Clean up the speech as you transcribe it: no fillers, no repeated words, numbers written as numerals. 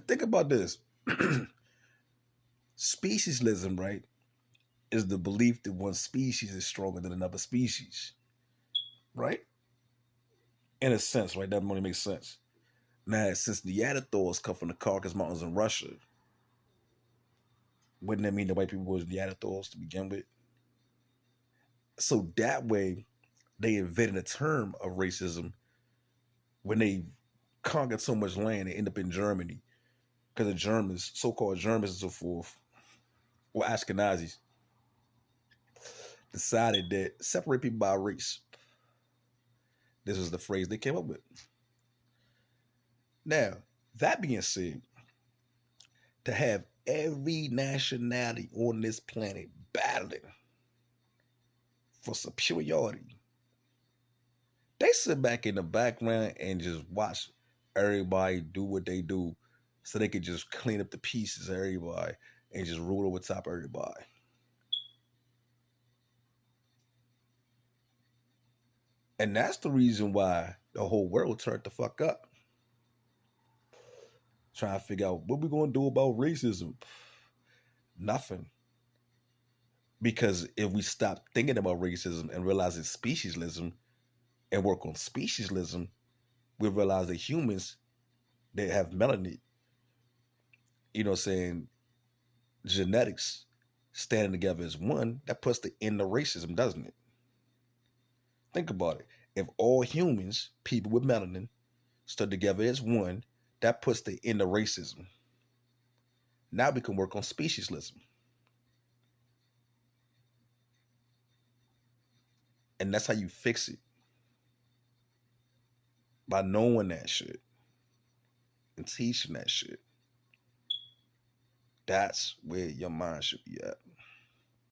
Think about this. Speciesism, right, is the belief that one species is stronger than another species, right? In a sense, right? That only makes sense. Now, since Neanderthals come from the Caucasus Mountains in Russia, wouldn't that mean the white people was Neanderthals to begin with? So that way, they invented a term of racism when they conquered so much land. They end up in Germany because the Germans, so-called Germans and so forth, or Ashkenazis, decided that separate people by race. This was the phrase they came up with. Now, that being said, to have every nationality on this planet battling for superiority, they sit back in the background and just watch everybody do what they do so they could just clean up the pieces of everybody and just rule over top of everybody. And that's the reason why the whole world turned the fuck up. Trying to figure out what we're going to do about racism. Nothing. Because if we stop thinking about racism and realize it's speciesism and work on speciesism, we realize that humans that have melanin, saying genetics standing together as one, that puts the end of racism, doesn't it? Think about it. If all humans, people with melanin, stood together as one, that puts the end of racism. Now we can work on speciesism. And that's how you fix it. By knowing that shit and teaching that shit. That's where your mind should be at.